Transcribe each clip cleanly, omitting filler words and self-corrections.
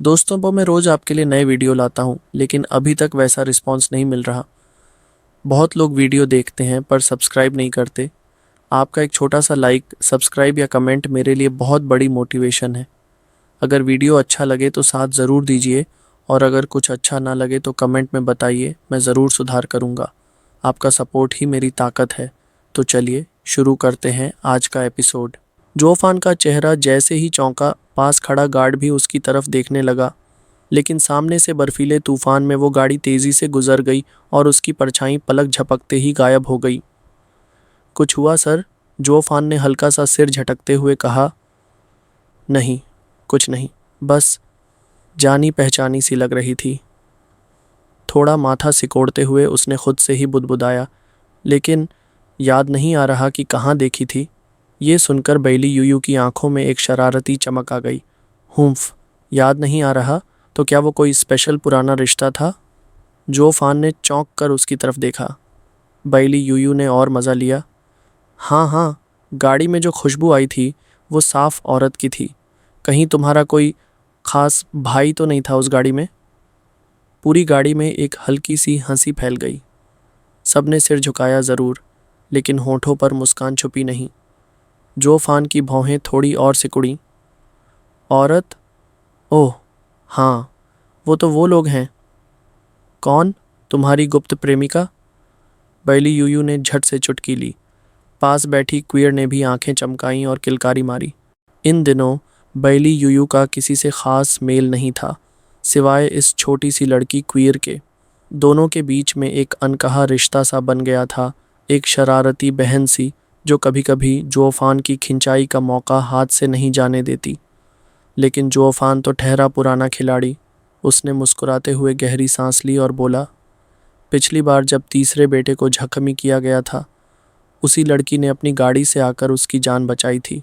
दोस्तों को मैं रोज़ आपके लिए नए वीडियो लाता हूँ, लेकिन अभी तक वैसा रिस्पांस नहीं मिल रहा। बहुत लोग वीडियो देखते हैं पर सब्सक्राइब नहीं करते। आपका एक छोटा सा लाइक, सब्सक्राइब या कमेंट मेरे लिए बहुत बड़ी मोटिवेशन है। अगर वीडियो अच्छा लगे तो साथ ज़रूर दीजिए, और अगर कुछ अच्छा ना लगे तो कमेंट में बताइए, मैं ज़रूर सुधार करूँगा। आपका सपोर्ट ही मेरी ताकत है। तो चलिए शुरू करते हैं आज का एपिसोड। जोफान का चेहरा जैसे ही चौंका, पास खड़ा गार्ड भी उसकी तरफ देखने लगा, लेकिन सामने से बर्फीले तूफान में वो गाड़ी तेजी से गुजर गई और उसकी परछाई पलक झपकते ही गायब हो गई। कुछ हुआ सर? जोफान ने हल्का सा सिर झटकते हुए कहा। नहीं, कुछ नहीं, बस जानी पहचानी सी लग रही थी। थोड़ा माथा सिकोड़ते हुए उसने खुद से ही बुदबुदाया, लेकिन याद नहीं आ रहा कि कहाँ देखी थी। ये सुनकर बैली यूयू की आंखों में एक शरारती चमक आ गई। हुम्फ, याद नहीं आ रहा? तो क्या वो कोई स्पेशल पुराना रिश्ता था? जोफान ने चौंक कर उसकी तरफ देखा। बैली यूयू ने और मज़ा लिया। हाँ हाँ, गाड़ी में जो खुशबू आई थी वो साफ औरत की थी। कहीं तुम्हारा कोई खास भाई तो नहीं था उस गाड़ी में? पूरी गाड़ी में एक हल्की सी हंसी फैल गई। सबने सिर झुकाया ज़रूर, लेकिन होठों पर मुस्कान छुपी नहीं। जोफान की भौहें थोड़ी और सिकुड़ी। औरत? ओह हाँ, वो तो वो लोग हैं। कौन? तुम्हारी गुप्त प्रेमिका? बैली यूयू ने झट से चुटकी ली। पास बैठी क्वीर ने भी आंखें चमकाईं और किलकारी मारी। इन दिनों बैली यूयू का किसी से खास मेल नहीं था, सिवाय इस छोटी सी लड़की क्वीर के। दोनों के बीच में एक अनकहा रिश्ता सा बन गया था, एक शरारती बहन सी जो कभी कभी जोफान की खिंचाई का मौका हाथ से नहीं जाने देती। लेकिन जोफान तो ठहरा पुराना खिलाड़ी। उसने मुस्कुराते हुए गहरी सांस ली और बोला, पिछली बार जब तीसरे बेटे को जख्मी किया गया था, उसी लड़की ने अपनी गाड़ी से आकर उसकी जान बचाई थी।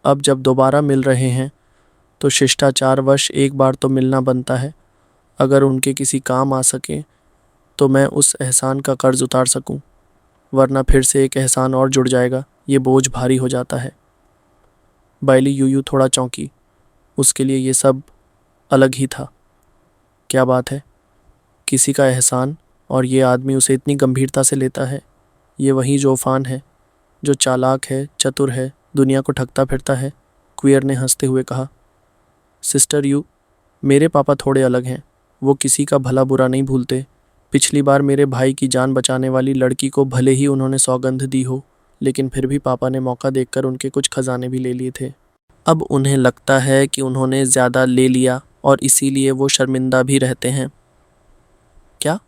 अब जब दोबारा मिल रहे हैं तो शिष्टाचारवश एक बार तो मिलना बनता है। अगर उनके किसी काम आ सके तो मैं उस एहसान का कर्ज उतार सकूं, वरना फिर से एक एहसान और जुड़ जाएगा। ये बोझ भारी हो जाता है। बैली यूयू थोड़ा चौंकी। उसके लिए ये सब अलग ही था। क्या बात है? किसी का एहसान, और ये आदमी उसे इतनी गंभीरता से लेता है। ये वही जोफान है जो चालाक है, चतुर है, दुनिया को ठगता फिरता है। क्वीर ने हंसते हुए कहा। सिस्टर यू, मेरे पापा थोड़े अलग हैं। वो किसी का भला बुरा नहीं भूलते। पिछली बार मेरे भाई की जान बचाने वाली लड़की को भले ही उन्होंने सौगंध दी हो, लेकिन फिर भी पापा ने मौका देखकर उनके कुछ खजाने भी ले लिए थे। अब उन्हें लगता है कि उन्होंने ज़्यादा ले लिया और इसीलिए वो शर्मिंदा भी रहते हैं। क्या?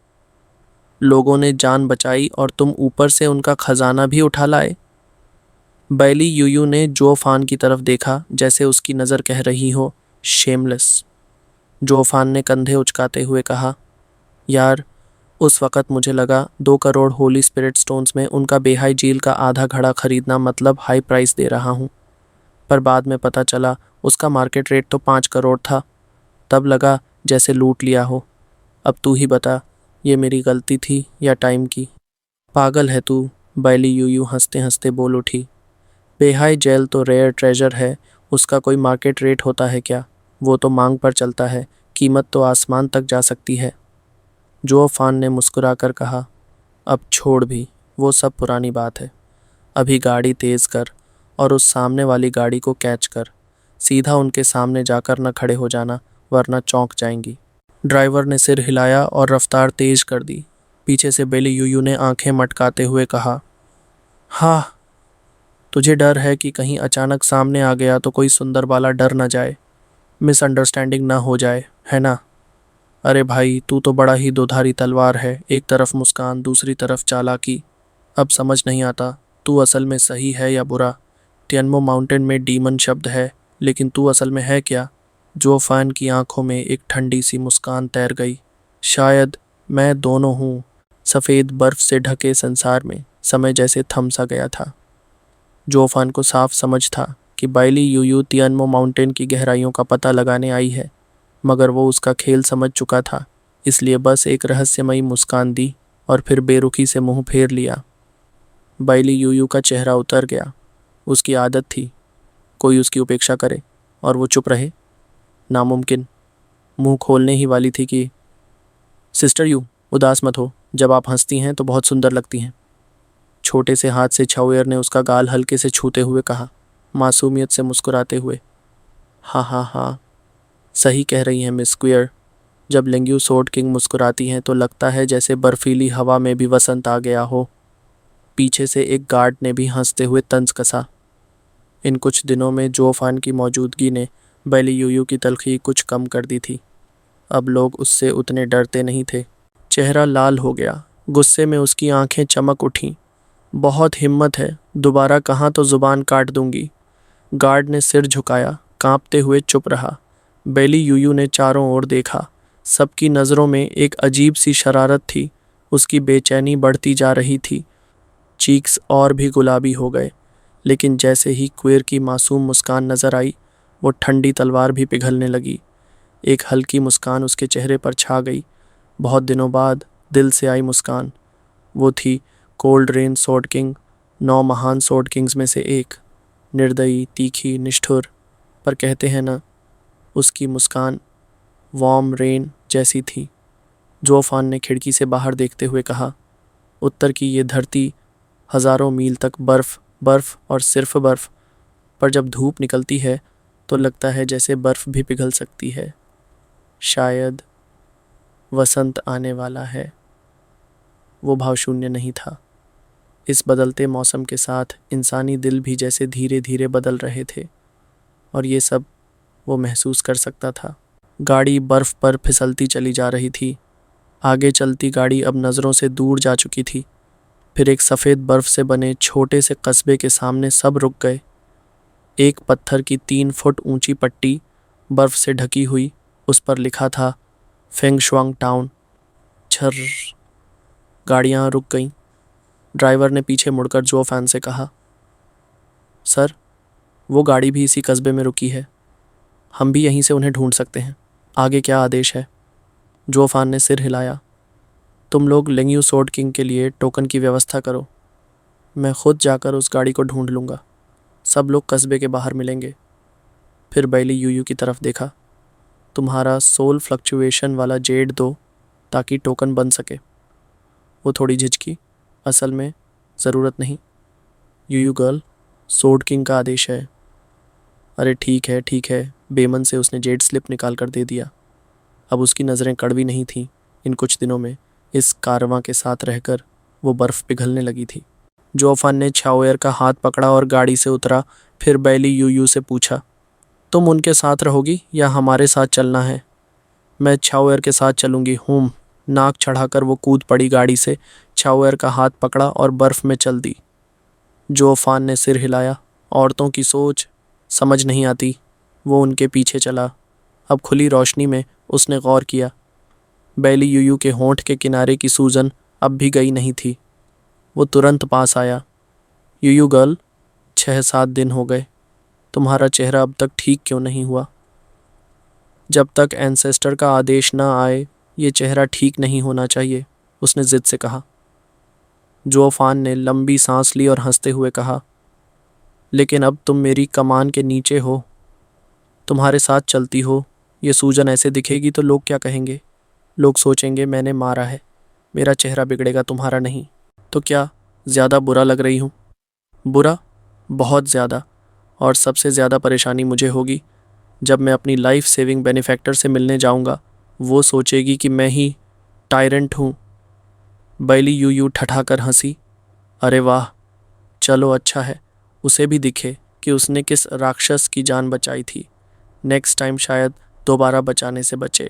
लोगों ने जान बचाई और तुम ऊपर से उनका खजाना भी उठा लाए? बैली यूयू ने जोफान की तरफ देखा, जैसे उसकी नज़र कह रही हो, शेमलेस। जोफान ने कंधे उचकाते हुए कहा, यार, उस वक़्त मुझे लगा 2 करोड़ होली स्पिरिट स्टोन्स में उनका बेहाई झील का आधा घड़ा खरीदना मतलब हाई प्राइस दे रहा हूँ। पर बाद में पता चला उसका मार्केट रेट तो 5 करोड़ था। तब लगा जैसे लूट लिया हो। अब तू ही बता, ये मेरी गलती थी या टाइम की? पागल है तू, बैली यूयू हंसते हंसते बोल उठी। बेहाई जेल तो रेयर ट्रेजर है, उसका कोई मार्केट रेट होता है क्या? वो तो मांग पर चलता है, कीमत तो आसमान तक जा सकती है। जोफान ने मुस्कुराकर कहा, अब छोड़ भी, वो सब पुरानी बात है। अभी गाड़ी तेज़ कर और उस सामने वाली गाड़ी को कैच कर। सीधा उनके सामने जाकर न खड़े हो जाना, वरना चौंक जाएंगी। ड्राइवर ने सिर हिलाया और रफ्तार तेज कर दी। पीछे से बेली यूयू ने आंखें मटकाते हुए कहा, हाँ, तुझे डर है कि कहीं अचानक सामने आ गया तो कोई सुंदर वाला डर न जाए, मिसअंडरस्टैंडिंग ना हो जाए, है ना? अरे भाई, तू तो बड़ा ही दोधारी तलवार है, एक तरफ मुस्कान, दूसरी तरफ चालाकी। अब समझ नहीं आता तू असल में सही है या बुरा। टियनमो माउंटेन में डीमन शब्द है, लेकिन तू असल में है क्या? जोफान की आंखों में एक ठंडी सी मुस्कान तैर गई। शायद मैं दोनों हूँ। सफ़ेद बर्फ से ढके संसार में समय जैसे थम सा गया था। जोफान को साफ समझ था कि बैली यूयू तियानमो माउंटेन की गहराइयों का पता लगाने आई है, मगर वो उसका खेल समझ चुका था, इसलिए बस एक रहस्यमयी मुस्कान दी और फिर बेरुखी से मुंह फेर लिया। बैली यूयू का चेहरा उतर गया। उसकी आदत थी कोई उसकी उपेक्षा करे और वो चुप रहे। नामुमकिन। मुंह खोलने ही वाली थी कि सिस्टर यू उदास मत हो, जब आप हंसती हैं तो बहुत सुंदर लगती हैं। छोटे से हाथ से छाओयर ने उसका गाल हल्के से छूते हुए कहा, मासूमियत से मुस्कुराते हुए। हाँ हाँ हाँ, सही कह रही हैं मिस क्वियर। जब लेंग्यू सोड किंग मुस्कुराती हैं तो लगता है जैसे बर्फीली हवा में भी वसंत आ गया हो। पीछे से एक गार्ड ने भी हंसते हुए तंज कसा। इन कुछ दिनों में जो फान की मौजूदगी ने बैली यूयू की तलखी कुछ कम कर दी थी। अब लोग उससे उतने डरते नहीं थे। चेहरा लाल हो गया, गुस्से में उसकी आंखें चमक उठीं। बहुत हिम्मत है, दोबारा कहाँ तो जुबान काट दूंगी। गार्ड ने सिर झुकाया, कांपते हुए चुप रहा। बैली यूयू ने चारों ओर देखा। सबकी नज़रों में एक अजीब सी शरारत थी। उसकी बेचैनी बढ़ती जा रही थी। चीक्स और भी गुलाबी हो गए, लेकिन जैसे ही क्वेर की मासूम मुस्कान नजर आई, वो ठंडी तलवार भी पिघलने लगी। एक हल्की मुस्कान उसके चेहरे पर छा गई। बहुत दिनों बाद दिल से आई मुस्कान। वो थी कोल्ड रेन सॉर्ड किंग, 9 महान सॉर्ड किंग्स में से एक। निर्दयी, तीखी, निष्ठुर, पर कहते हैं ना, उसकी मुस्कान वार्म रेन जैसी थी। जोफान ने खिड़की से बाहर देखते हुए कहा, उत्तर की ये धरती हजारों मील तक बर्फ बर्फ और सिर्फ बर्फ, पर जब धूप निकलती है तो लगता है जैसे बर्फ भी पिघल सकती है। शायद वसंत आने वाला है। वो भावशून्य नहीं था। इस बदलते मौसम के साथ इंसानी दिल भी जैसे धीरे धीरे बदल रहे थे, और ये सब वो महसूस कर सकता था। गाड़ी बर्फ पर फिसलती चली जा रही थी। आगे चलती गाड़ी अब नज़रों से दूर जा चुकी थी। फिर एक सफ़ेद बर्फ से बने छोटे से कस्बे के सामने सब रुक गए। एक पत्थर की 3 फुट ऊंची पट्टी बर्फ से ढकी हुई, उस पर लिखा था फेंगशुआंग टाउन। छर्र, गाड़ियाँ रुक गईं। ड्राइवर ने पीछे मुड़कर जो फैन से कहा, सर, वो गाड़ी भी इसी कस्बे में रुकी है। हम भी यहीं से उन्हें ढूंढ सकते हैं। आगे क्या आदेश है? जो फान ने सिर हिलाया। तुम लोग लेंग्यू सोड किंग के लिए टोकन की व्यवस्था करो। मैं खुद जाकर उस गाड़ी को ढूंढ लूँगा। सब लोग कस्बे के बाहर मिलेंगे। फिर बैली यूयू की तरफ देखा। तुम्हारा सोल फ्लक्चुएशन वाला जेड दो, ताकि टोकन बन सके। वो थोड़ी झिझकी। असल में ज़रूरत नहीं। यूयू गर्ल, सोड किंग का आदेश है। अरे ठीक है ठीक है। बेमन से उसने जेड स्लिप निकाल कर दे दिया। अब उसकी नज़रें कड़वी नहीं थीं। इन कुछ दिनों में इस कारवां के साथ रहकर वो बर्फ़ पिघलने लगी थी। जोफान ने छाओयर का हाथ पकड़ा और गाड़ी से उतरा। फिर बैली यूयू से पूछा, तुम उनके साथ रहोगी या हमारे साथ चलना है? मैं छाओयर के साथ चलूँगी हूँ। नाक चढ़ाकर वो कूद पड़ी गाड़ी से, छाओयर का हाथ पकड़ा और बर्फ़ में चल दी। जोफान ने सिर हिलाया। औरतों की सोच समझ नहीं आती। वो उनके पीछे चला। अब खुली रोशनी में उसने गौर किया। बैली यूयू के होंठ के किनारे की सूजन अब भी गई नहीं थी। वो तुरंत पास आया। यूयू गर्ल, 6-7 दिन हो गए। तुम्हारा चेहरा अब तक ठीक क्यों नहीं हुआ? जब तक एंसेस्टर का आदेश न आए, ये चेहरा ठीक नहीं होना चाहिए, उसने जिद से कहा। जोफान ने लंबी सांस ली और हंसते हुए कहा, लेकिन अब तुम मेरी कमान के नीचे हो, तुम्हारे साथ चलती हो। ये सूजन ऐसे दिखेगी तो लोग क्या कहेंगे? लोग सोचेंगे मैंने मारा है। मेरा चेहरा बिगड़ेगा, तुम्हारा नहीं। तो क्या ज़्यादा बुरा लग रही हूँ? बुरा? बहुत ज़्यादा। और सबसे ज़्यादा परेशानी मुझे होगी जब मैं अपनी लाइफ सेविंग बेनिफैक्टर से मिलने जाऊँगा। वो सोचेगी कि मैं ही टायरेंट हूँ। बैली यूयू ठठाकर हंसी। अरे वाह, चलो अच्छा है, उसे भी दिखे कि उसने किस राक्षस की जान बचाई थी। नेक्स्ट टाइम शायद दोबारा बचाने से बचे।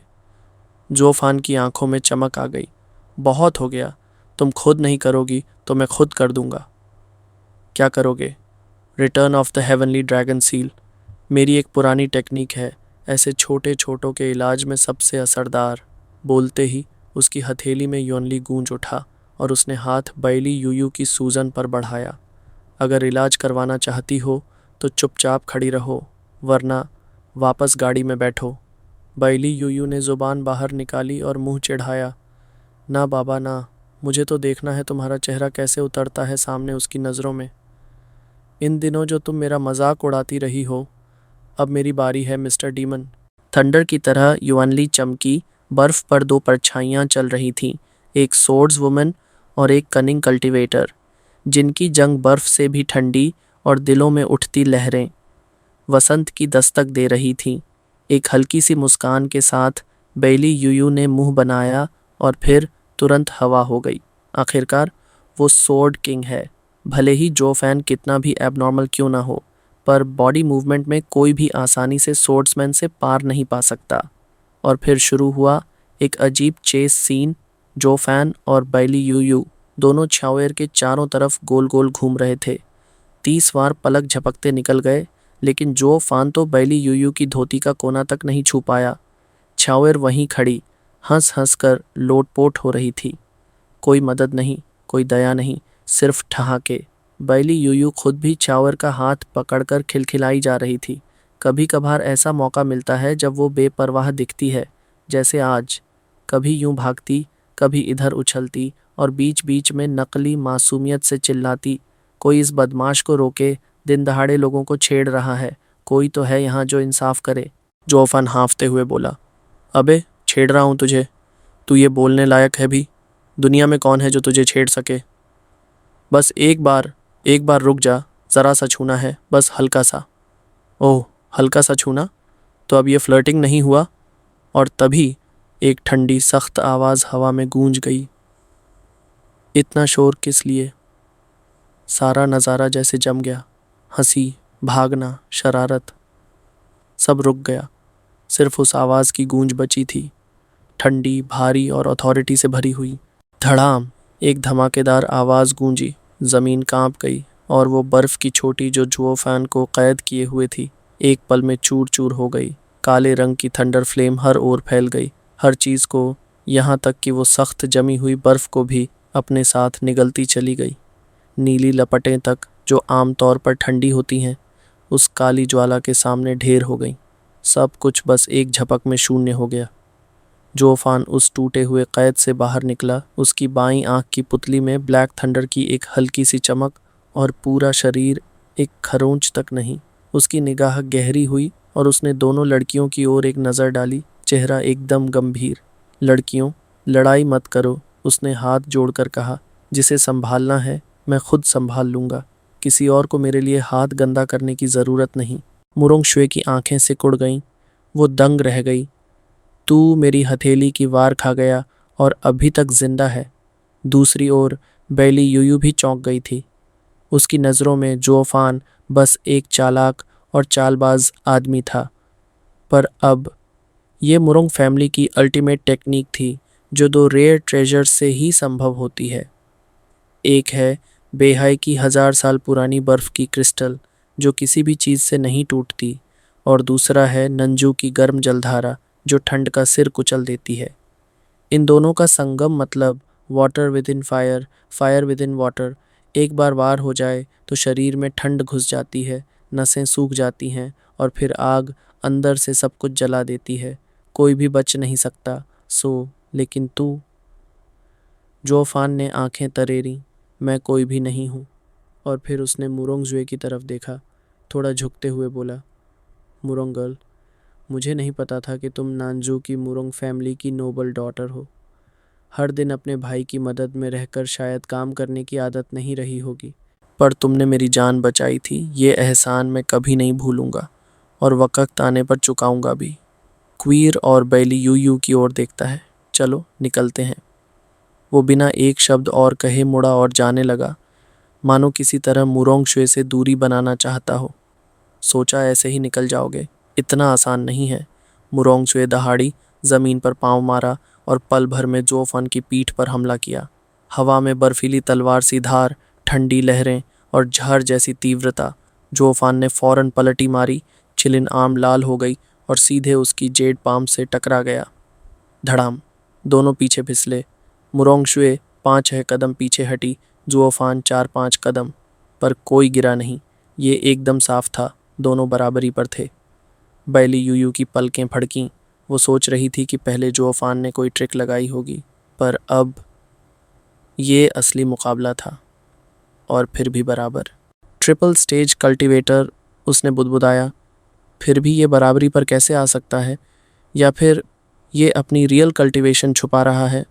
जोफान की आंखों में चमक आ गई। बहुत हो गया, तुम खुद नहीं करोगी तो मैं खुद कर दूंगा। क्या करोगे? Return of the heavenly dragon seal मेरी एक पुरानी टेक्निक है, ऐसे छोटे छोटों के इलाज में सबसे असरदार। बोलते ही उसकी हथेली में योनली गूंज उठा और उसने हाथ बैली यूयू की सूजन पर बढ़ाया। अगर इलाज करवाना चाहती हो तो चुपचाप खड़ी रहो, वरना वापस गाड़ी में बैठो। बैली यूयू ने ज़ुबान बाहर निकाली और मुंह चिढ़ाया। ना बाबा ना, मुझे तो देखना है तुम्हारा चेहरा कैसे उतरता है सामने उसकी नज़रों में। इन दिनों जो तुम मेरा मजाक उड़ाती रही हो, अब मेरी बारी है मिस्टर डीमन। थंडर की तरह युअनली चमकी। बर्फ पर दो परछाइयां चल रही थीं, एक सोर्ड्स वुमन और एक कनिंग कल्टीवेटर, जिनकी जंग बर्फ से भी ठंडी और दिलों में उठती लहरें वसंत की दस्तक दे रही थीं। एक हल्की सी मुस्कान के साथ बेली यूयू ने मुंह बनाया और फिर तुरंत हवा हो गई। आखिरकार वो सोर्ड किंग है। भले ही जो फैन कितना भी एबनॉर्मल क्यों ना हो, पर बॉडी मूवमेंट में कोई भी आसानी से सोर्ड्समैन से पार नहीं पा सकता। और फिर शुरू हुआ एक अजीब चेस सीन। जो फैन और बेली यूयू दोनों छावेर के चारों तरफ गोल गोल घूम रहे थे। 30 बार पलक झपकते निकल गए, लेकिन जो फान तो बेली यूयू की धोती का कोना तक नहीं छू पाया। छावेर वहीं खड़ी हंस हंस कर लोटपोट हो रही थी। कोई मदद नहीं, कोई दया नहीं, सिर्फ ठहाके। बेली यूयू खुद भी छावेर का हाथ पकड़कर खिलखिलाई जा रही थी। कभी कभार ऐसा मौका मिलता है जब वो बेपरवाह दिखती है, जैसे आज। कभी यूं भागती, कभी इधर उछलती और बीच बीच में नकली मासूमियत से चिल्लाती, कोई इस बदमाश को रोके, दिन दहाड़े लोगों को छेड़ रहा है, कोई तो है यहाँ जो इंसाफ करे। जोफन हाँफते हुए बोला, अबे छेड़ रहा हूँ तुझे? तू ये बोलने लायक है भी? दुनिया में कौन है जो तुझे छेड़ सके? बस एक बार रुक जा, ज़रा सा छूना है, बस हल्का सा। ओह, हल्का सा छूना? तो अब ये फ्लर्टिंग नहीं हुआ? और तभी एक ठंडी सख्त आवाज़ हवा में गूंज गई, इतना शोर किस लिए? सारा नज़ारा जैसे जम गया। हंसी, भागना, शरारत, सब रुक गया। सिर्फ उस आवाज़ की गूंज बची थी, ठंडी, भारी और अथॉरिटी से भरी हुई। धड़ाम, एक धमाकेदार आवाज़ गूंजी। ज़मीन कांप गई और वो बर्फ़ की छोटी जो जुओ फैन को कैद किए हुए थी, एक पल में चूर चूर हो गई। काले रंग की थंडर फ्लेम हर ओर फैल गई, हर चीज़ को, यहाँ तक कि वो सख्त जमी हुई बर्फ़ को भी अपने साथ निगलती चली गई। नीली लपटें तक, जो आमतौर पर ठंडी होती हैं, उस काली ज्वाला के सामने ढेर हो गईं। सब कुछ बस एक झपक में शून्य हो गया। जोफान उस टूटे हुए कैद से बाहर निकला। उसकी बाईं आंख की पुतली में ब्लैक थंडर की एक हल्की सी चमक, और पूरा शरीर एक खरोंच तक नहीं। उसकी निगाह गहरी हुई और उसने दोनों लड़कियों की ओर एक नज़र डाली, चेहरा एकदम गंभीर। लड़कियों, लड़ाई मत करो, उसने हाथ जोड़कर कहा। जिसे संभालना है मैं खुद संभाल लूँगा, किसी और को मेरे लिए हाथ गंदा करने की ज़रूरत नहीं। मुरोंग शुए की आंखें सिकुड़ गईं, वो दंग रह गई। तू मेरी हथेली की वार खा गया और अभी तक जिंदा है। दूसरी ओर बेली यूयू भी चौंक गई थी। उसकी नज़रों में जोफान बस एक चालाक और चालबाज आदमी था। पर अब ये मुरोंग फैमिली की अल्टीमेट टेक्निक थी, जो दो रेयर ट्रेजर्स से ही संभव होती है। एक है बेहाई की 1000 साल पुरानी बर्फ़ की क्रिस्टल, जो किसी भी चीज़ से नहीं टूटती, और दूसरा है नंजू की गर्म जलधारा, जो ठंड का सिर कुचल देती है। इन दोनों का संगम मतलब water with in fire, fire with in water. एक बार वार हो जाए तो शरीर में ठंड घुस जाती है, नसें सूख जाती हैं और फिर आग अंदर से सब कुछ जला देती है। कोई भी बच नहीं सकता। लेकिन तू? जोफान ने आंखें तरेरी। मैं कोई भी नहीं हूँ। और फिर उसने मुरोंगजुए की तरफ देखा, थोड़ा झुकते हुए बोला, मुरोंग गर्ल, मुझे नहीं पता था कि तुम नानजू की मुरोंग फैमिली की नोबल डॉटर हो। हर दिन अपने भाई की मदद में रहकर शायद काम करने की आदत नहीं रही होगी, पर तुमने मेरी जान बचाई थी, ये एहसान मैं कभी नहीं भूलूंगा और वक्त आने पर चुकाऊंगा भी। क्वीर और बेली यूयू की ओर देखता है। चलो निकलते हैं। वो बिना एक शब्द और कहे मुड़ा और जाने लगा, मानो किसी तरह मुरोंग शुए से दूरी बनाना चाहता हो। सोचा ऐसे ही निकल जाओगे, इतना आसान नहीं है। मुरोंग शुए दहाड़ी, ज़मीन पर पांव मारा और पल भर में जोफान की पीठ पर हमला किया। हवा में बर्फीली तलवार सी धार, ठंडी लहरें और झार जैसी तीव्रता। जोफान ने फौरन पलटी मारी, चिलिन आर्म लाल हो गई और सीधे उसकी जेड पाम से टकरा गया। धड़ाम, दोनों पीछे फिसले। मुरोंग शुए 5-6 कदम पीछे हटी, जोफान 4-5 कदम, पर कोई गिरा नहीं। ये एकदम साफ था, दोनों बराबरी पर थे। बेली यूयू की पलकें फड़कीं। वो सोच रही थी कि पहले जोफान ने कोई ट्रिक लगाई होगी, पर अब ये असली मुकाबला था। और फिर भी बराबर। ट्रिपल स्टेज कल्टीवेटर, उसने बुदबुदाया। फिर भी ये बराबरी पर कैसे आ सकता है? या फिर ये अपनी रियल कल्टीवेशन छुपा रहा है?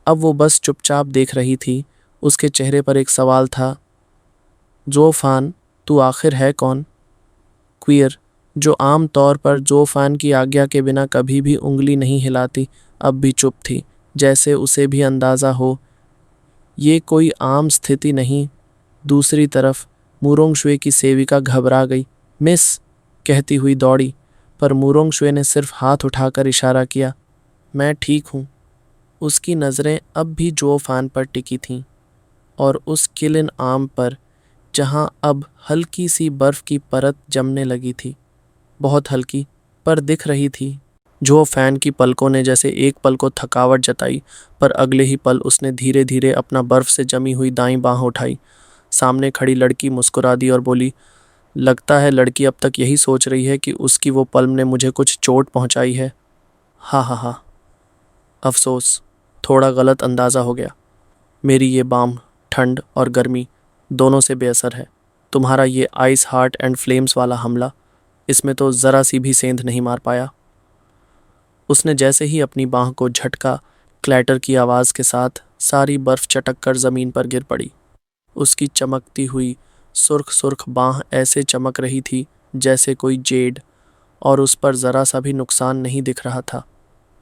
अब वो बस चुपचाप देख रही थी। उसके चेहरे पर एक सवाल था, जोफान, तू आखिर है कौन? क्वियर, जो आम तौर पर जोफान की आज्ञा के बिना कभी भी उंगली नहीं हिलाती, अब भी चुप थी, जैसे उसे भी अंदाज़ा हो ये कोई आम स्थिति नहीं। दूसरी तरफ मुरोंगशुए की सेविका घबरा गई। मिस, कहती हुई दौड़ी, पर मुरोंगशुए ने सिर्फ हाथ उठाकर इशारा किया। मैं ठीक हूँ। उसकी नज़रें अब भी जोफान पर टिकी थीं और उस किलिन आम पर, जहाँ अब हल्की सी बर्फ की परत जमने लगी थी। बहुत हल्की, पर दिख रही थी। जो फैन की पलकों ने जैसे एक पल को थकावट जताई, पर अगले ही पल उसने धीरे धीरे अपना बर्फ से जमी हुई दाईं बांह उठाई। सामने खड़ी लड़की मुस्कुरा दी और बोली, लगता है लड़की अब तक यही सोच रही है कि उसकी वो पल्म ने मुझे कुछ चोट पहुंचाई है। हा हा हा, अफसोस, थोड़ा गलत अंदाज़ा हो गया। मेरी ये बाम ठंड और गर्मी दोनों से बेअसर है। तुम्हारा ये आइस हार्ट एंड फ्लेम्स वाला हमला, इसमें तो ज़रा सी भी सेंध नहीं मार पाया। उसने जैसे ही अपनी बाँह को झटका, क्लैटर की आवाज़ के साथ सारी बर्फ चटक कर ज़मीन पर गिर पड़ी। उसकी चमकती हुई सुर्ख सुर्ख बाँह ऐसे चमक रही थी जैसे कोई जेड, और उस पर ज़रा सा भी नुकसान नहीं दिख रहा था।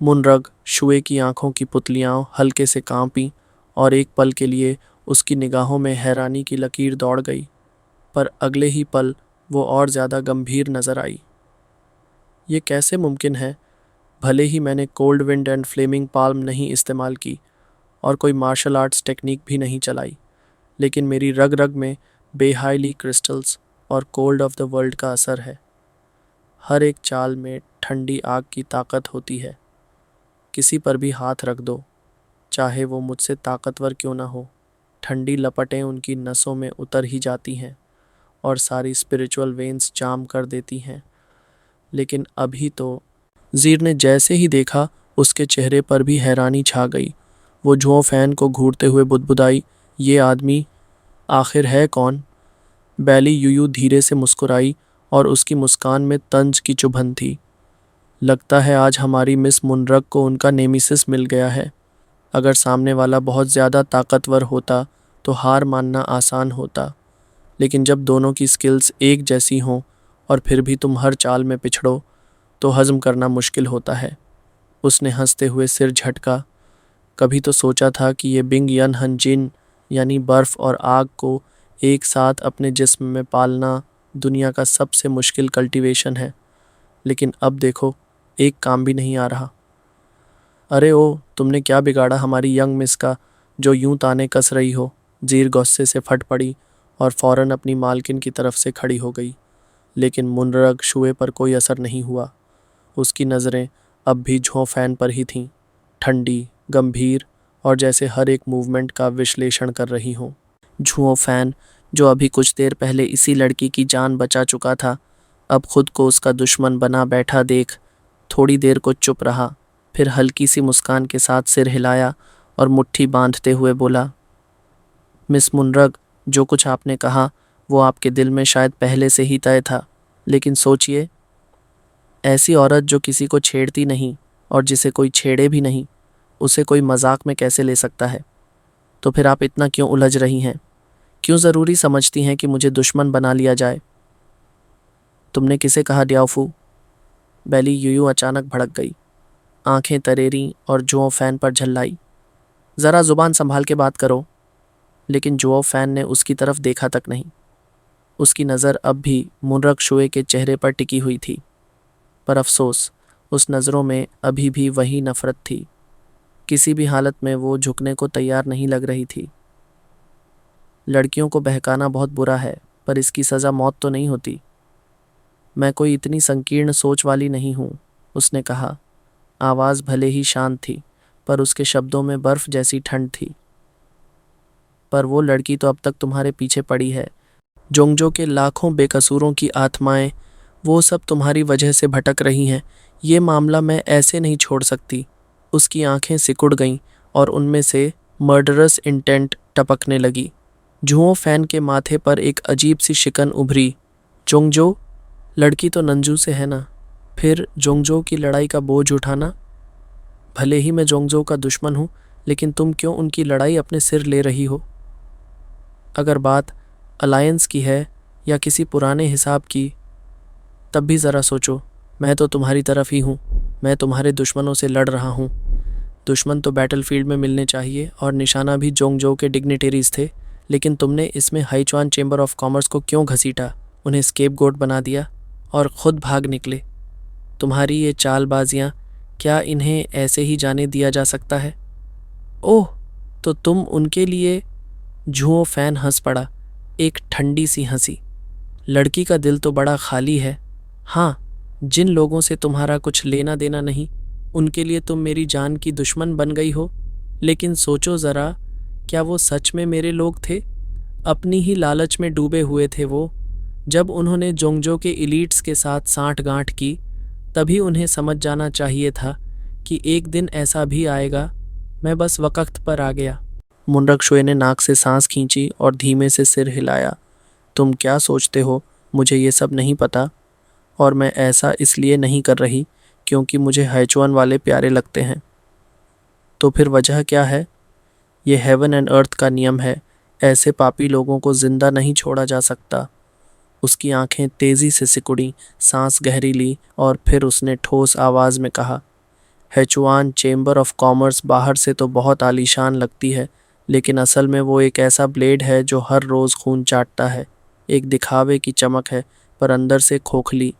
मुनरग शुए की आंखों की पुतलियाँ हल्के से कांपीं और एक पल के लिए उसकी निगाहों में हैरानी की लकीर दौड़ गई, पर अगले ही पल वो और ज़्यादा गंभीर नज़र आई। ये कैसे मुमकिन है? भले ही मैंने cold wind and flaming palm नहीं इस्तेमाल की और कोई मार्शल आर्ट्स टेक्निक भी नहीं चलाई, लेकिन मेरी रग रग में बेहाइली क्रिस्टल्स और कोल्ड ऑफ द वर्ल्ड का असर है। हर एक चाल में ठंडी आग की ताकत होती है। किसी पर भी हाथ रख दो, चाहे वो मुझसे ताकतवर क्यों ना हो, ठंडी लपटें उनकी नसों में उतर ही जाती हैं और सारी स्पिरिचुअल वेन्स जाम कर देती हैं। लेकिन अभी तो ज़ीर ने जैसे ही देखा, उसके चेहरे पर भी हैरानी छा गई। वो जुओ फैन को घूरते हुए बुदबुदाई, ये आदमी आखिर है कौन? बैली यूयू धीरे से मुस्कुराई और उसकी मुस्कान में तंज की चुभन थी। लगता है आज हमारी मिस मुनरग को उनका नेमिसिस मिल गया है। अगर सामने वाला बहुत ज़्यादा ताकतवर होता तो हार मानना आसान होता, लेकिन जब दोनों की स्किल्स एक जैसी हों और फिर भी तुम हर चाल में पिछड़ो, तो हज़म करना मुश्किल होता है। उसने हंसते हुए सिर झटका। कभी तो सोचा था कि ये बिंग यन हनजिन, यानी बर्फ़ और आग को एक साथ अपने जिस्म में पालना, दुनिया का सबसे मुश्किल कल्टीवेशन है, लेकिन अब देखो, एक काम भी नहीं आ रहा। अरे ओ, तुमने क्या बिगाड़ा हमारी यंग मिस का, जो यूं ताने कस रही हो? ज़ीर गुस्से से फट पड़ी और फौरन अपनी मालकिन की तरफ से खड़ी हो गई। लेकिन मुनरग शुए पर कोई असर नहीं हुआ। उसकी नज़रें अब भी झों फैन पर ही थीं, ठंडी, गंभीर और जैसे हर एक मूवमेंट का विश्लेषण कर रही हों। झुओ फैन, जो अभी कुछ देर पहले इसी लड़की की जान बचा चुका था, अब खुद को उसका दुश्मन बना बैठा देख थोड़ी देर को चुप रहा, फिर हल्की सी मुस्कान के साथ सिर हिलाया और मुट्ठी बांधते हुए बोला, मिस मुनरग, जो कुछ आपने कहा वो आपके दिल में शायद पहले से ही तय था, लेकिन सोचिए, ऐसी औरत जो किसी को छेड़ती नहीं और जिसे कोई छेड़े भी नहीं, उसे कोई मजाक में कैसे ले सकता है? तो फिर आप इतना क्यों उलझ रही हैं? क्यों ज़रूरी समझती हैं कि मुझे दुश्मन बना लिया जाए? तुमने किसे कहा ड्याओफू? बैली यूयू अचानक भड़क गई, आंखें तरेरी और जुओ फैन पर झल्लाई। ज़रा ज़ुबान संभाल के बात करो। लेकिन जुओ फैन ने उसकी तरफ देखा तक नहीं। उसकी नज़र अब भी मुनरग शुए के चेहरे पर टिकी हुई थी, पर अफसोस, उस नज़रों में अभी भी वही नफ़रत थी। किसी भी हालत में वो झुकने को तैयार नहीं लग रही थी। लड़कियों को बहकाना बहुत बुरा है, पर इसकी सज़ा मौत तो नहीं होती। मैं कोई इतनी संकीर्ण सोच वाली नहीं हूँ, उसने कहा। आवाज़ भले ही शांत थी, पर उसके शब्दों में बर्फ़ जैसी ठंड थी। पर वो लड़की तो अब तक तुम्हारे पीछे पड़ी है। जोंगजो के लाखों बेकसूरों की आत्माएं, वो सब तुम्हारी वजह से भटक रही हैं। ये मामला मैं ऐसे नहीं छोड़ सकती। उसकी आंखें सिकुड़ गईं और उनमें से मर्डरस इंटेंट टपकने लगी। जुओ फैन के माथे पर एक अजीब सी शिकन उभरी। जोंगजो, लड़की तो नंजू से है ना? फिर जोंगजो की लड़ाई का बोझ उठाना। भले ही मैं जोंगजो का दुश्मन हूँ, लेकिन तुम क्यों उनकी लड़ाई अपने सिर ले रही हो? अगर बात अलायंस की है या किसी पुराने हिसाब की, तब भी ज़रा सोचो। मैं तो तुम्हारी तरफ ही हूँ। मैं तुम्हारे दुश्मनों से लड़ रहा हूँ। दुश्मन तो बैटलफील्ड में मिलने चाहिए और निशाना भी जोंगजो के डिग्निटरीज थे, लेकिन तुमने इसमें हाइचुआन चेंबर ऑफ कॉमर्स को क्यों घसीटा, उन्हें स्केपगोट बना दिया और ख़ुद भाग निकले? तुम्हारी ये चालबाजियाँ, क्या इन्हें ऐसे ही जाने दिया जा सकता है? ओह, तो तुम उनके लिए? झुओ फैन हंस पड़ा, एक ठंडी सी हंसी। लड़की का दिल तो बड़ा खाली है। हाँ, जिन लोगों से तुम्हारा कुछ लेना देना नहीं, उनके लिए तुम मेरी जान की दुश्मन बन गई हो। लेकिन सोचो ज़रा, क्या वो सच में मेरे लोग थे? अपनी ही लालच में डूबे हुए थे वो। जब उन्होंने जोंगजो के इलीट्स के साथ सांठ-गांठ की, तभी उन्हें समझ जाना चाहिए था कि एक दिन ऐसा भी आएगा। मैं बस वक्त पर आ गया। मुनरक शुए ने नाक से सांस खींची और धीमे से सिर हिलाया। तुम क्या सोचते हो, मुझे ये सब नहीं पता? और मैं ऐसा इसलिए नहीं कर रही क्योंकि मुझे हाइचुआन वाले प्यारे लगते हैं। तो फिर वजह क्या है? ये हेवन एंड अर्थ का नियम है। ऐसे पापी लोगों को जिंदा नहीं छोड़ा जा सकता। उसकी आंखें तेजी से सिकुड़ी, सांस गहरी ली और फिर उसने ठोस आवाज में कहा, हेचुआन चेंबर ऑफ कॉमर्स बाहर से तो बहुत आलीशान लगती है, लेकिन असल में वो एक ऐसा ब्लेड है जो हर रोज़ खून चाटता है। एक दिखावे की चमक है, पर अंदर से खोखली।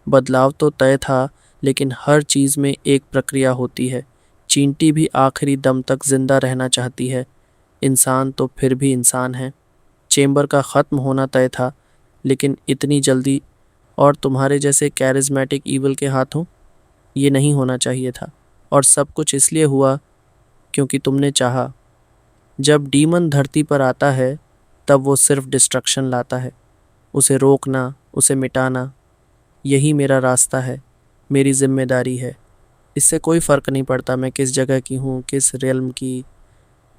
बदलाव तो तय था, लेकिन हर चीज़ में एक प्रक्रिया होती है। चींटी भी आखिरी दम तक जिंदा रहना चाहती है। इंसान तो फिर भी इंसान है। चेंबर का ख़त्म होना तय था, लेकिन इतनी जल्दी और तुम्हारे जैसे कैरिज्मेटिक ईवल के हाथों ये नहीं होना चाहिए था। और सब कुछ इसलिए हुआ क्योंकि तुमने चाहा। जब डीमन धरती पर आता है, तब वो सिर्फ डिस्ट्रक्शन लाता है। उसे रोकना, उसे मिटाना, यही मेरा रास्ता है, मेरी जिम्मेदारी है। इससे कोई फ़र्क नहीं पड़ता मैं किस जगह की हूँ, किस रेल्म की।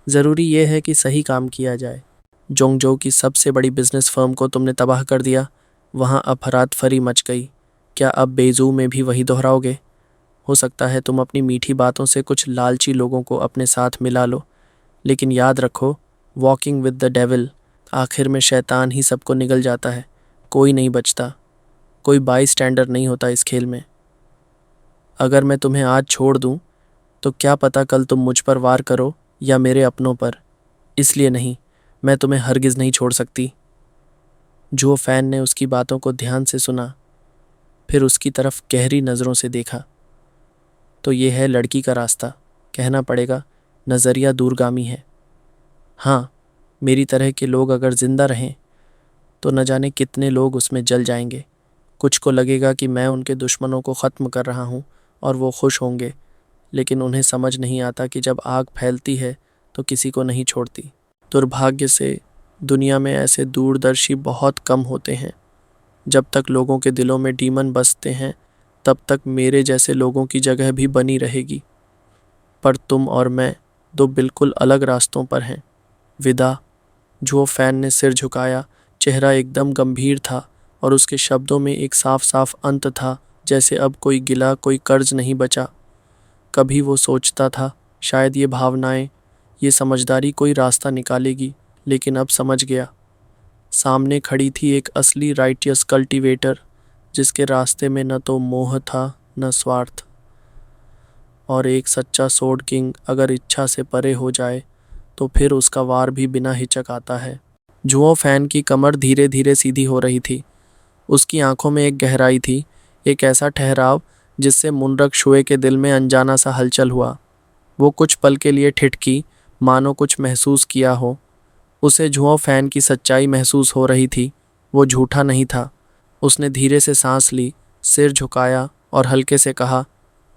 ज़रूरी ये है कि सही काम किया जाए। जोंगजो की सबसे बड़ी बिजनेस फर्म को तुमने तबाह कर दिया। वहाँ अफरात फरी मच गई। क्या अब बेजू में भी वही दोहराओगे? हो सकता है तुम अपनी मीठी बातों से कुछ लालची लोगों को अपने साथ मिला लो, लेकिन याद रखो, वॉकिंग विद द डेविल, आखिर में शैतान ही सबको निगल जाता है। कोई नहीं बचता। कोई बाई स्टैंडर नहीं होता इस खेल में। अगर मैं तुम्हें आज छोड़ दूं, तो क्या पता कल तुम मुझ पर वार करो या मेरे अपनों पर। इसलिए नहीं, मैं तुम्हें हरगिज़ नहीं छोड़ सकती। जो फैन ने उसकी बातों को ध्यान से सुना, फिर उसकी तरफ गहरी नज़रों से देखा। तो ये है लड़की का रास्ता, कहना पड़ेगा नज़रिया दूरगामी है। हाँ, मेरी तरह के लोग अगर जिंदा रहें, तो न जाने कितने लोग उसमें जल जाएंगे। कुछ को लगेगा कि मैं उनके दुश्मनों को ख़त्म कर रहा हूँ और वो खुश होंगे, लेकिन उन्हें समझ नहीं आता कि जब आग फैलती है तो किसी को नहीं छोड़ती। दुर्भाग्य से दुनिया में ऐसे दूरदर्शी बहुत कम होते हैं। जब तक लोगों के दिलों में डीमन बसते हैं, तब तक मेरे जैसे लोगों की जगह भी बनी रहेगी। पर तुम और मैं दो बिल्कुल अलग रास्तों पर हैं। विदा। जो फैन ने सिर झुकाया, चेहरा एकदम गंभीर था और उसके शब्दों में एक साफ साफ अंत था, जैसे अब कोई गिला, कोई कर्ज नहीं बचा। कभी वो सोचता था शायद ये भावनाएं, ये समझदारी कोई रास्ता निकालेगी, लेकिन अब समझ गया। सामने खड़ी थी एक असली राइटियस कल्टीवेटर, जिसके रास्ते में न तो मोह था न स्वार्थ। और एक सच्चा सोड किंग अगर इच्छा से परे हो जाए, तो फिर उसका वार भी बिना हिचक आता है। जुओ फैन की कमर धीरे धीरे सीधी हो रही थी। उसकी आंखों में एक गहराई थी, एक ऐसा ठहराव जिससे मुनरक शुए के दिल में अनजाना सा हलचल हुआ। वो कुछ पल के लिए ठिठकी, मानो कुछ महसूस किया हो। उसे जुओ फैन की सच्चाई महसूस हो रही थी। वो झूठा नहीं था। उसने धीरे से सांस ली, सिर झुकाया और हल्के से कहा,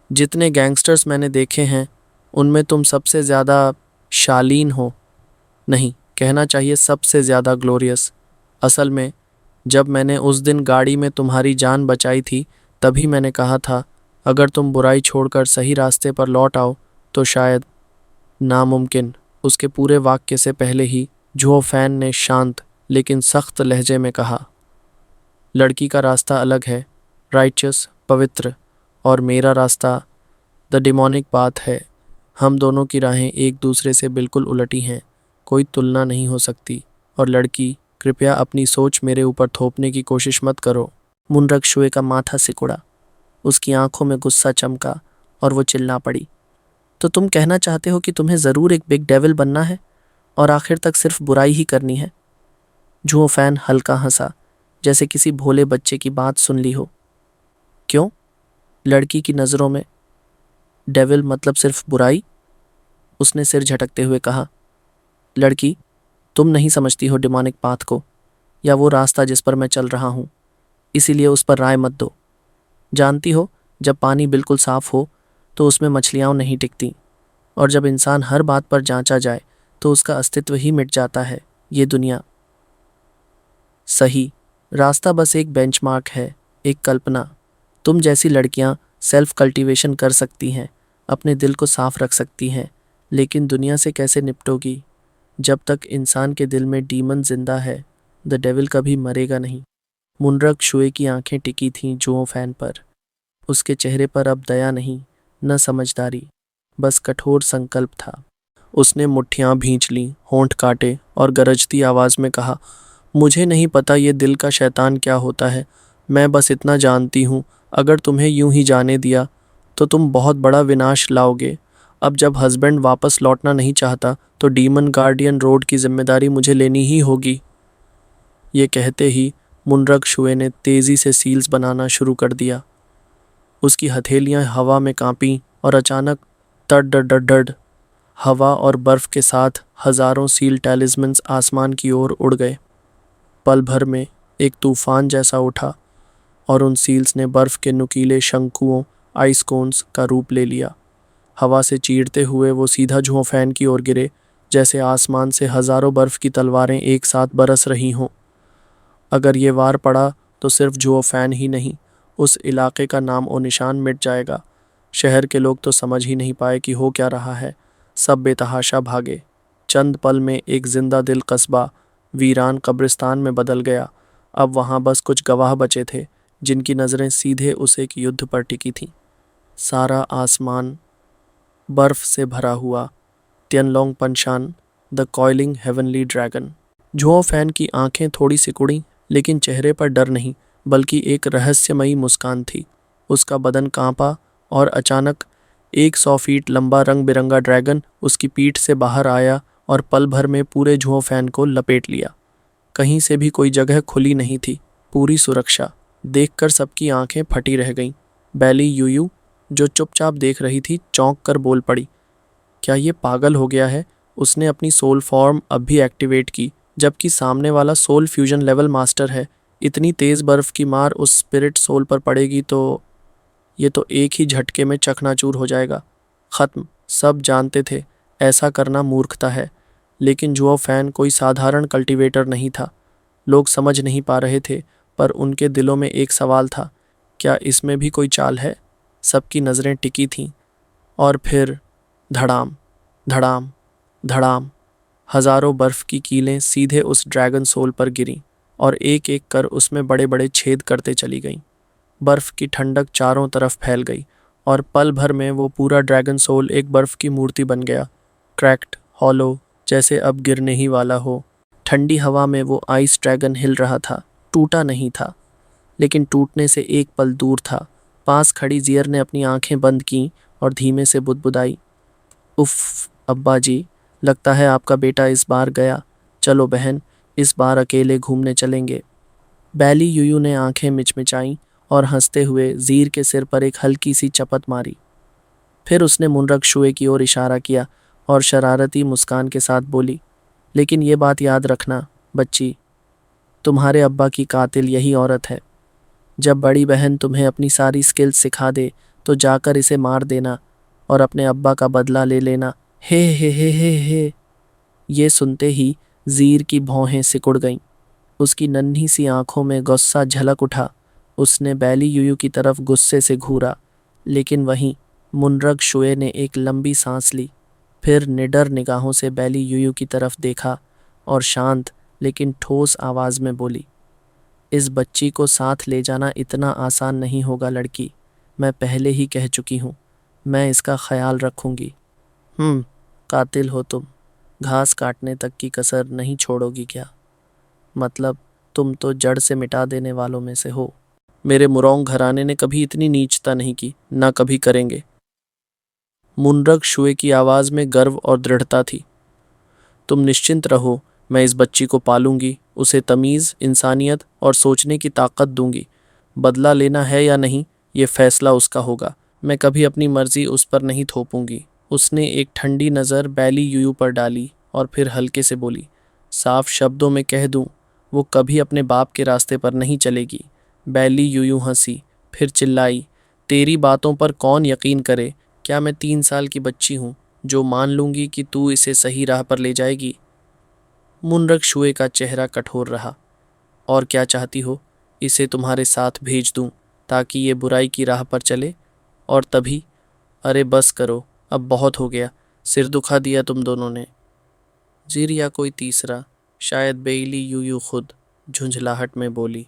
जितने गैंगस्टर्स मैंने देखे हैं, उनमें तुम सबसे ज़्यादा शालीन हो। नहीं, कहना चाहिए सबसे ज़्यादा ग्लोरियस। असल में जब मैंने उस दिन गाड़ी में तुम्हारी जान बचाई थी, तभी मैंने कहा था, अगर तुम बुराई छोड़कर सही रास्ते पर लौट आओ तो शायद। नामुमकिन। उसके पूरे वाक्य से पहले ही जुओ फैन ने शांत लेकिन सख्त लहजे में कहा, लड़की का रास्ता अलग है, राइचस, पवित्र। और मेरा रास्ता द डिमोनिक पाथ है। हम दोनों की राहें एक दूसरे से बिल्कुल उलटी हैं, कोई तुलना नहीं हो सकती। और लड़की, कृपया अपनी सोच मेरे ऊपर थोपने की कोशिश मत करो। मुनरक शुए का माथा सिकुड़ा, उसकी आंखों में गुस्सा चमका और वो चिल्ला पड़ी, तो तुम कहना चाहते हो कि तुम्हें ज़रूर एक बिग डेविल बनना है और आखिर तक सिर्फ बुराई ही करनी है? जुओ फैन हल्का हंसा, जैसे किसी भोले बच्चे की बात सुन ली हो। क्यों? लड़की की नज़रों में डेविल मतलब सिर्फ बुराई? उसने सिर झटकते हुए कहा। लड़की, तुम नहीं समझती हो डिमोनिक पाथ को, या वो रास्ता जिस पर मैं चल रहा हूँ, इसीलिए उस पर राय मत दो। जानती हो, जब पानी बिल्कुल साफ हो तो उसमें मछलियाँ नहीं टिकती, और जब इंसान हर बात पर जांचा जाए तो उसका अस्तित्व ही मिट जाता है। ये दुनिया सही रास्ता बस एक बेंचमार्क है, एक कल्पना। तुम जैसी लड़कियां सेल्फ कल्टीवेशन कर सकती हैं, अपने दिल को साफ रख सकती हैं, लेकिन दुनिया से कैसे निपटोगी? जब तक इंसान के दिल में डीमन जिंदा है, द डेविल कभी मरेगा नहीं। मुनरक शुए की आंखें टिकी थीं जुओ फैन पर। उसके चेहरे पर अब दया नहीं, न समझदारी, बस कठोर संकल्प था। उसने मुट्ठियां भींच लीं, होंठ काटे और गरजती आवाज में कहा, मुझे नहीं पता ये दिल का शैतान क्या होता है। मैं बस इतना जानती हूँ, अगर तुम्हें यूं ही जाने दिया तो तुम बहुत बड़ा विनाश लाओगे। अब जब हस्बैंड वापस लौटना नहीं चाहता तो डीमन गार्डियन रोड की जिम्मेदारी मुझे लेनी ही होगी। ये कहते ही मुनरक शुए ने तेजी से सील्स बनाना शुरू कर दिया। उसकी हथेलियां हवा में कांपीं और अचानक तड़ डड डड डड हवा और बर्फ के साथ हजारों सील टैलिस्मन्स आसमान की ओर उड़ गए। पल भर में एक तूफान जैसा उठा और उन सील्स ने बर्फ के नुकीले शंकुओं, आइस कोन्स का रूप ले लिया। हवा से चीरते हुए वो सीधा जुओ फैन की ओर गिरे, जैसे आसमान से हजारों बर्फ की तलवारें एक साथ बरस रही हों। अगर ये वार पड़ा तो सिर्फ जुओ फैन ही नहीं, उस इलाके का नाम और निशान मिट जाएगा। शहर के लोग तो समझ ही नहीं पाए कि हो क्या रहा है। सब बेतहाशा भागे। चंद पल में एक जिंदा दिल कस्बा वीरान कब्रिस्तान में बदल गया। अब वहां बस कुछ गवाह बचे थे, जिनकी नज़रें सीधे उस एक युद्ध पर टिकी थीं। सारा आसमान बर्फ से भरा हुआ। Tianlong Panshan, the coiling heavenly dragon. Zuo Fan की आंखें थोड़ी सिकुड़ी, लेकिन चेहरे पर डर नहीं, बल्कि एक रहस्यमयी मुस्कान थी। उसका बदन कांपा और अचानक 100 फीट लंबा रंग बिरंगा ड्रैगन उसकी पीठ से बाहर आया और पल भर में पूरे जुओ फैन को लपेट लिया। कहीं से भी कोई जगह खुली नहीं थी, पूरी सुरक्षा। देखकर सबकी आंखें फटी रह गईं। बैली यूयू, जो चुपचाप देख रही थी, चौंक कर बोल पड़ी, क्या ये पागल हो गया है? उसने अपनी सोल फॉर्म अब भी एक्टिवेट की, जबकि सामने वाला सोल फ्यूजन लेवल मास्टर है। इतनी तेज बर्फ की मार उस स्पिरिट सोल पर पड़ेगी तो ये तो एक ही झटके में चकनाचूर हो जाएगा। खत्म। सब जानते थे ऐसा करना मूर्खता है, लेकिन जुओ फैन कोई साधारण कल्टीवेटर नहीं था। लोग समझ नहीं पा रहे थे, पर उनके दिलों में एक सवाल था, क्या इसमें भी कोई चाल है? सबकी नज़रें टिकी थीं। और फिर धड़ाम, धड़ाम, धड़ाम, हजारों बर्फ की कीलें सीधे उस ड्रैगन सोल पर गिरीं और एक एक कर उसमें बड़े बड़े छेद करते चली गईं। बर्फ की ठंडक चारों तरफ फैल गई और पल भर में वो पूरा ड्रैगन सोल एक बर्फ की मूर्ति बन गया, क्रैक्ड, हॉलो, जैसे अब गिरने ही वाला हो। ठंडी हवा में वो आइस ड्रैगन हिल रहा था, टूटा नहीं था, लेकिन टूटने से एक पल दूर था। पास खड़ी जियर ने अपनी आंखें बंद कीं और धीमे से बुदबुदाई, उफ अब्बा जी, लगता है आपका बेटा इस बार गया। चलो बहन, इस बार अकेले घूमने चलेंगे। बैली यूयू ने आंखें मिचमिचाईं और हंसते हुए जीर के सिर पर एक हल्की सी चपत मारी। फिर उसने मुनरक शुए की ओर इशारा किया और शरारती मुस्कान के साथ बोली, लेकिन ये बात याद रखना बच्ची, तुम्हारे अब्बा की कातिल यही औरत है। जब बड़ी बहन तुम्हें अपनी सारी स्किल्स सिखा दे तो जाकर इसे मार देना और अपने अब्बा का बदला ले लेना। हे हे हे हे हे। ये सुनते ही जीर की भौहें सिकुड़ गईं। उसकी नन्ही सी आंखों में गुस्सा झलक उठा। उसने बैली यूयू की तरफ गुस्से से घूरा, लेकिन वहीं मुनरक शुए ने एक लंबी सांस ली, फिर निडर निगाहों से बैली यूयू की तरफ देखा और शांत लेकिन ठोस आवाज में बोली, इस बच्ची को साथ ले जाना इतना आसान नहीं होगा लड़की। मैं पहले ही कह चुकी हूँ, मैं इसका ख्याल रखूंगी। कातिल हो तुम, घास काटने तक की कसर नहीं छोड़ोगी क्या? मतलब तुम तो जड़ से मिटा देने वालों में से हो। मेरे मुरौंग घराने ने कभी इतनी नीचता नहीं की, ना कभी करेंगे। मुनरग शुए की आवाज में गर्व और दृढ़ता थी। तुम निश्चिंत रहो, मैं इस बच्ची को पालूंगी, उसे तमीज़, इंसानियत और सोचने की ताकत दूंगी। बदला लेना है या नहीं, ये फैसला उसका होगा। मैं कभी अपनी मर्जी उस पर नहीं थोपूंगी। उसने एक ठंडी नज़र बैली यूयू पर डाली और फिर हल्के से बोली, साफ शब्दों में कह दूं, वो कभी अपने बाप के रास्ते पर नहीं चलेगी। बैली यूयू हंसी, फिर चिल्लाई, तेरी बातों पर कौन यकीन करे? क्या मैं 3 साल की बच्ची हूँ जो मान लूंगी कि तू इसे सही राह पर ले जाएगी? मुनरग शुए का चेहरा कठोर रहा। और क्या चाहती हो? इसे तुम्हारे साथ भेज दूं ताकि ये बुराई की राह पर चले? और तभी, अरे बस करो, अब बहुत हो गया, सिर दुखा दिया तुम दोनों ने। जीर या कोई तीसरा, शायद बेइली यूयू खुद, झुंझलाहट में बोली।